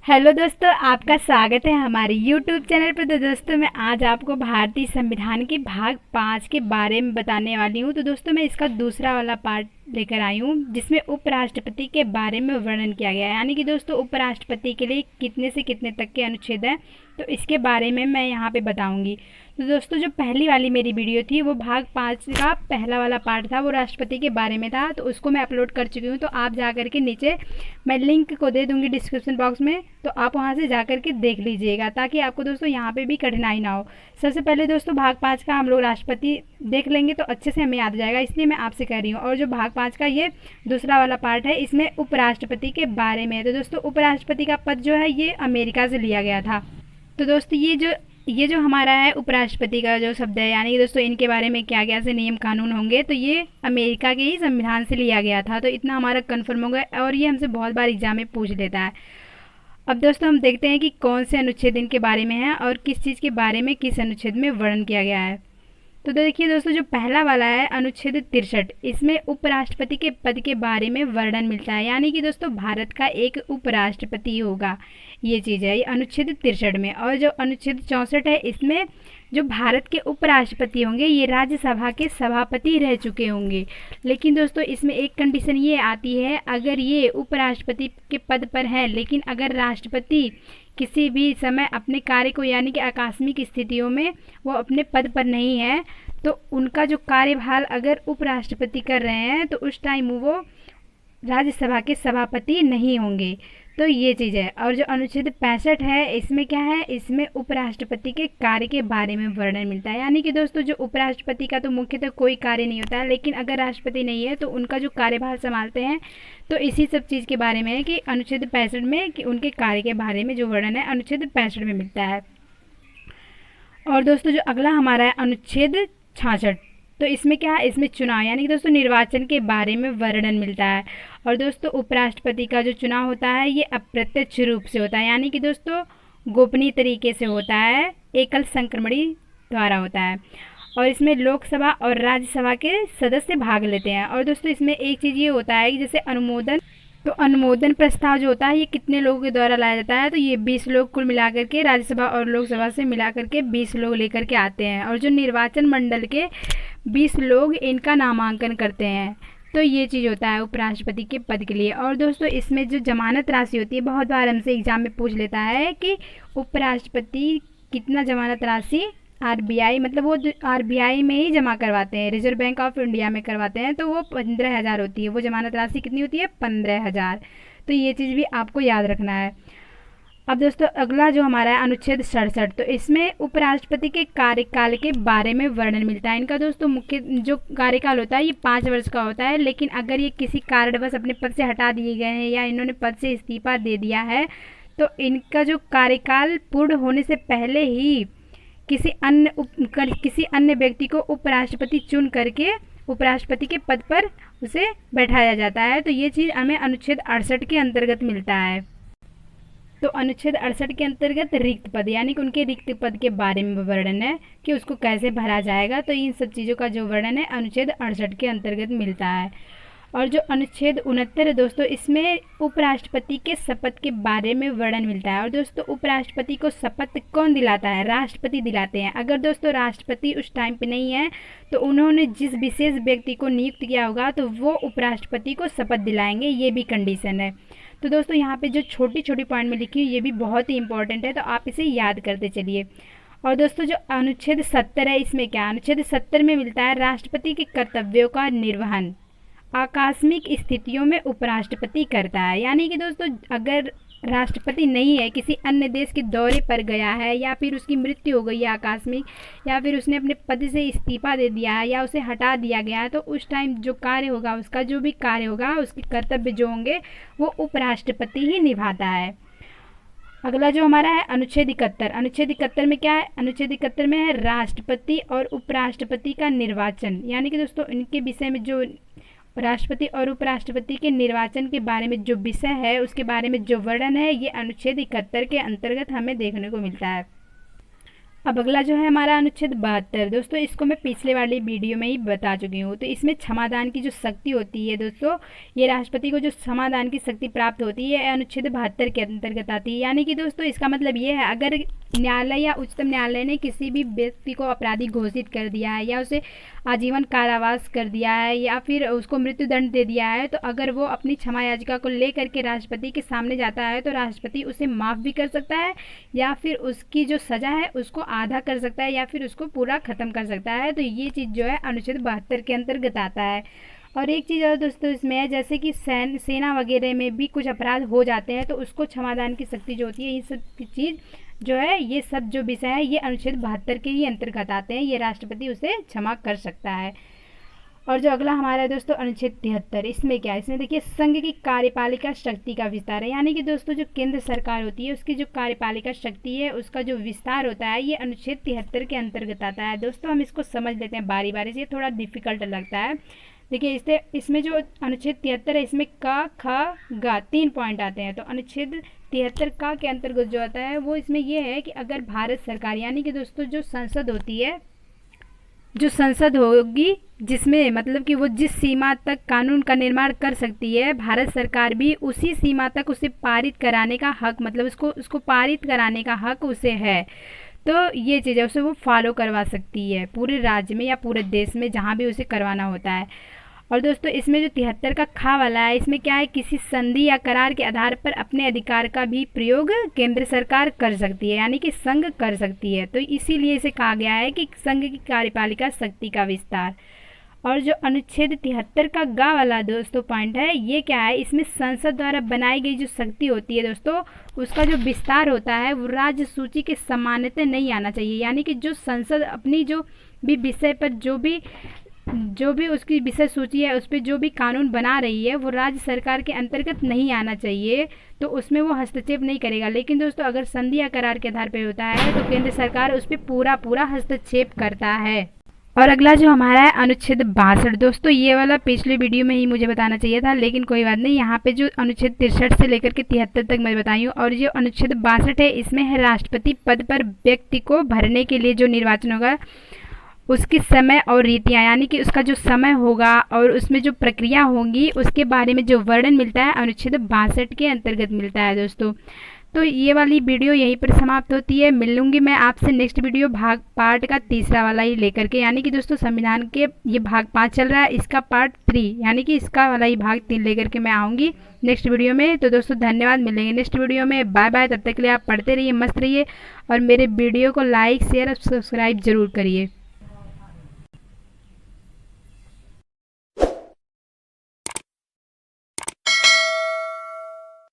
Hello दोस्तों, आपका स्वागत है हमारे यूट्यूब चैनल पर। तो दोस्तों, मैं आज आपको भारतीय संविधान के भाग 5 के बारे में बताने वाली हूँ। तो दोस्तों, मैं इसका दूसरा वाला पार्ट लेकर आई हूँ जिसमें उपराष्ट्रपति के बारे में वर्णन किया गया है। यानी कि दोस्तों, उपराष्ट्रपति के लिए कितने से कितने तक के अनुच्छेद हैं, तो इसके बारे में मैं यहाँ पे बताऊँगी। तो दोस्तों, जो पहली वाली मेरी वीडियो थी वो भाग 5 का पहला वाला पार्ट था, वो राष्ट्रपति के बारे में था। तो उसको मैं अपलोड कर चुकी हूँ। तो आप जा कर के नीचे मैं लिंक को दे दूँगी डिस्क्रिप्शन बॉक्स में, तो आप वहाँ से जा कर के देख लीजिएगा ताकि आपको दोस्तों यहाँ पे भी कठिनाई ना हो। सबसे पहले दोस्तों, भाग 5 का हम लोग राष्ट्रपति देख लेंगे तो अच्छे से हमें याद आ जाएगा, इसलिए मैं आपसे कह रही हूँ। और जो भाग 5 का ये दूसरा वाला पार्ट है, इसमें उपराष्ट्रपति के बारे में है। तो दोस्तों, उपराष्ट्रपति का पद जो है ये अमेरिका से लिया गया था। तो दोस्तों, ये जो हमारा है उपराष्ट्रपति का जो शब्द है, यानी कि दोस्तों इनके बारे में क्या क्या से नियम कानून होंगे, तो ये अमेरिका के ही संविधान से लिया गया था। तो इतना हमारा कन्फर्म हो गया, और ये हमसे बहुत बार एग्जाम में पूछ लेता है। अब दोस्तों, हम देखते हैं कि कौन से अनुच्छेद इनके बारे में है और किस चीज़ के बारे में किस अनुच्छेद में वर्णन किया गया है। तो देखिए दोस्तों, जो पहला वाला है अनुच्छेद 63, इसमें उपराष्ट्रपति के पद के बारे में वर्णन मिलता है। यानी कि दोस्तों, भारत का एक उपराष्ट्रपति होगा, ये चीज़ है ये अनुच्छेद 63 में। और जो अनुच्छेद 64 है, इसमें जो भारत के उपराष्ट्रपति होंगे ये राज्यसभा के सभापति रह चुके होंगे। लेकिन दोस्तों, इसमें एक कंडीशन ये आती है, अगर ये उपराष्ट्रपति के पद पर हैं, लेकिन अगर राष्ट्रपति किसी भी समय अपने कार्य को, यानी कि आकस्मिक स्थितियों में वो अपने पद पर नहीं है, तो उनका जो कार्यभार अगर उपराष्ट्रपति कर रहे हैं तो उस टाइम वो राज्यसभा के सभापति नहीं होंगे। तो ये चीज़ है। और जो अनुच्छेद 65 है, इसमें क्या है, इसमें उपराष्ट्रपति के कार्य के बारे में वर्णन मिलता है। यानी कि दोस्तों, जो उपराष्ट्रपति का तो मुख्यतः कोई कार्य नहीं होता है, लेकिन अगर राष्ट्रपति नहीं है तो उनका जो कार्यभार संभालते हैं, तो इसी सब चीज़ के बारे में है कि अनुच्छेद 65 में कि उनके कार्य के बारे में जो वर्णन है अनुच्छेद 65 में मिलता है। और दोस्तों, जो अगला हमारा है अनुच्छेद 66, तो इसमें क्या है, इसमें चुनाव यानी कि दोस्तों निर्वाचन के बारे में वर्णन मिलता है। और दोस्तों, उपराष्ट्रपति का जो चुनाव होता है ये अप्रत्यक्ष रूप से होता है, यानी कि दोस्तों गोपनीय तरीके से होता है, एकल संक्रमणी द्वारा होता है। और इसमें लोकसभा और राज्यसभा के सदस्य भाग लेते हैं। और दोस्तों, इसमें एक चीज़ ये होता है कि जैसे अनुमोदन प्रस्ताव जो होता है ये कितने लोगों के द्वारा लाया जाता है, तो ये 20 लोग कुल मिलाकर के, राज्यसभा और लोकसभा से मिलाकर के 20 लोग लेकर के आते हैं। और जो निर्वाचन मंडल के 20 लोग इनका नामांकन करते हैं। तो ये चीज़ होता है उपराष्ट्रपति के पद के लिए। और दोस्तों, इसमें जो जमानत राशि होती है, बहुत बार हमसे एग्जाम में पूछ लेता है कि उपराष्ट्रपति कितना जमानत राशि आरबीआई, मतलब वो आरबीआई में ही जमा करवाते हैं, रिजर्व बैंक ऑफ इंडिया में करवाते हैं, तो वो 15,000 होती है। वो जमानत राशि कितनी होती है, 15,000। तो ये चीज़ भी आपको याद रखना है। अब दोस्तों, अगला जो हमारा है अनुच्छेद 67, तो इसमें उपराष्ट्रपति के कार्यकाल के बारे में वर्णन मिलता है। इनका दोस्तों मुख्य जो कार्यकाल होता है ये 5 वर्ष का होता है, लेकिन अगर ये किसी कारणवश अपने पद से हटा दिए गए हैं या इन्होंने पद से इस्तीफा दे दिया है, तो इनका जो कार्यकाल पूर्ण होने से पहले ही किसी अन्य व्यक्ति को उपराष्ट्रपति चुन करके उपराष्ट्रपति के पद पर उसे बैठाया जाता है। तो ये चीज़ हमें अनुच्छेद 68 के अंतर्गत मिलता है। तो अनुच्छेद 68 के अंतर्गत रिक्त पद, यानी कि उनके रिक्त पद के बारे में वर्णन है कि उसको कैसे भरा जाएगा। तो इन सब चीज़ों का जो वर्णन है अनुच्छेद 68 के अंतर्गत मिलता है। और जो अनुच्छेद 69 है दोस्तों, इसमें उपराष्ट्रपति के शपथ के बारे में वर्णन मिलता है। और दोस्तों, उपराष्ट्रपति को शपथ कौन दिलाता है, राष्ट्रपति दिलाते हैं। अगर दोस्तों राष्ट्रपति उस टाइम पे नहीं है तो उन्होंने जिस विशेष व्यक्ति को नियुक्त किया होगा तो वो उपराष्ट्रपति को शपथ दिलाएंगे, ये भी कंडीशन है। तो दोस्तों, यहाँ पे जो छोटी छोटी पॉइंट में लिखी हुई ये भी बहुत ही इंपॉर्टेंट है, तो आप इसे याद करते चलिए। और दोस्तों, जो अनुच्छेद 70 है, इसमें क्या, अनुच्छेद 70 में मिलता है राष्ट्रपति के कर्तव्यों का निर्वहन आकस्मिक स्थितियों में उपराष्ट्रपति करता है। यानी कि दोस्तों, अगर राष्ट्रपति नहीं है, किसी अन्य देश के दौरे पर गया है, या फिर उसकी मृत्यु हो गई है आकस्मिक, या फिर उसने अपने पद से इस्तीफा दे दिया है या उसे हटा दिया गया है, तो उस टाइम जो कार्य होगा, उसका जो भी कार्य होगा, उसके कर्तव्य जो होंगे वो उपराष्ट्रपति ही निभाता है। अगला जो हमारा है अनुच्छेद 71, अनुच्छेद 71 में क्या है, अनुच्छेद 71 में है राष्ट्रपति और उपराष्ट्रपति का निर्वाचन। यानी कि दोस्तों, इनके विषय में जो राष्ट्रपति और उपराष्ट्रपति के निर्वाचन के बारे में जो विषय है, उसके बारे में जो वर्णन है, ये अनुच्छेद 71 के अंतर्गत हमें देखने को मिलता है। अब अगला जो है हमारा अनुच्छेद 72 दोस्तों, इसको मैं पिछले वाली वीडियो में ही बता चुकी हूँ। तो इसमें क्षमादान की जो शक्ति होती है दोस्तों, ये राष्ट्रपति को जो क्षमादान की शक्ति प्राप्त होती है अनुच्छेद 72 के अंतर्गत आती है। यानी कि दोस्तों इसका मतलब ये है, अगर न्यायालय या उच्चतम न्यायालय ने किसी भी व्यक्ति को अपराधी घोषित कर दिया है या उसे आजीवन कारावास कर दिया है या फिर उसको मृत्युदंड दे दिया है, तो अगर वो अपनी क्षमा याचिका को लेकर के राष्ट्रपति के सामने जाता है तो राष्ट्रपति उसे माफ़ भी कर सकता है या फिर उसकी जो सज़ा है उसको आधा कर सकता है या फिर उसको पूरा ख़त्म कर सकता है। तो ये चीज़ जो है अनुच्छेद 72 के अंतर्गत आता है। और एक चीज़ और दोस्तों इसमें है, जैसे कि सेना वगैरह में भी कुछ अपराध हो जाते हैं तो उसको क्षमादान की शक्ति जो होती है, ये सब चीज़ जो है, ये सब जो विषय है ये अनुच्छेद 72 के ही अंतर्गत आते हैं। ये राष्ट्रपति उसे क्षमा कर सकता है। और जो अगला हमारा है दोस्तों अनुच्छेद 73, इसमें क्या है, इसमें देखिए संघ की कार्यपालिका शक्ति का विस्तार है। यानी कि दोस्तों जो केंद्र सरकार होती है उसकी जो कार्यपालिका शक्ति है उसका जो विस्तार होता है ये अनुच्छेद 73 के अंतर्गत आता है। दोस्तों हम इसको समझ लेते हैं बारी बारी से, ये थोड़ा डिफिकल्ट लगता है। देखिए इसमें जो अनुच्छेद 73 है इसमें क ख ग 3 पॉइंट आते हैं। तो अनुच्छेद 73 का के अंतर्गत जो आता है वो इसमें ये है कि अगर भारत सरकार, यानी कि दोस्तों जो संसद होती है, जो संसद होगी जिसमें मतलब कि वो जिस सीमा तक कानून का निर्माण कर सकती है, भारत सरकार भी उसी सीमा तक उसे पारित कराने का हक, मतलब उसको पारित कराने का हक उसे है। तो ये चीज़ है, उसे वो फॉलो करवा सकती है पूरे राज्य में या पूरे देश में जहाँ भी उसे करवाना होता है। और दोस्तों इसमें जो 73 का खा वाला है, इसमें क्या है, किसी संधि या करार के आधार पर अपने अधिकार का भी प्रयोग केंद्र सरकार कर सकती है, यानी कि संघ कर सकती है। तो इसीलिए इसे कहा गया है कि संघ की कार्यपालिका शक्ति का विस्तार। और जो अनुच्छेद 73 का गा वाला दोस्तों पॉइंट है, ये क्या है, इसमें संसद द्वारा बनाई गई जो शक्ति होती है दोस्तों, उसका जो विस्तार होता है वो राज्य सूची के समानता नहीं आना चाहिए। यानी कि जो संसद अपनी जो भी विषय पर जो भी उसकी विषय सूची है उस पर जो भी कानून बना रही है वो राज्य सरकार के अंतर्गत नहीं आना चाहिए, तो उसमें वो हस्तक्षेप नहीं करेगा। लेकिन दोस्तों अगर संधि या करार के आधार पर होता है तो केंद्र सरकार उस पर पूरा हस्तक्षेप करता है। और अगला जो हमारा है अनुच्छेद 62 दोस्तों, ये वाला पिछले वीडियो में ही मुझे बताना चाहिए था, लेकिन कोई बात नहीं। यहाँ पे जो अनुच्छेद 63 से लेकर के 73 तक मैं बताई हूँ। और जो अनुच्छेद 62 है इसमें है राष्ट्रपति पद पर व्यक्ति को भरने के लिए जो निर्वाचन होगा उसकी समय और रीतियाँ, यानी कि उसका जो समय होगा और उसमें जो प्रक्रिया होगी उसके बारे में जो वर्णन मिलता है अनुच्छेद 62 के अंतर्गत मिलता है दोस्तों। तो ये वाली वीडियो यहीं पर समाप्त होती है। मिलूंगी मैं आपसे नेक्स्ट वीडियो पार्ट का तीसरा वाला ही लेकर के, यानी कि दोस्तों संविधान के ये भाग 5 चल रहा है, इसका पार्ट 3 यानी कि इसका वाला ही भाग 3 लेकर के मैं आऊँगी नेक्स्ट वीडियो में। तो दोस्तों धन्यवाद, मिलेंगे नेक्स्ट वीडियो में, बाय बाय। तब तक के लिए आप पढ़ते रहिए, मस्त रहिए और मेरे वीडियो को लाइक शेयर और सब्सक्राइब जरूर करिए।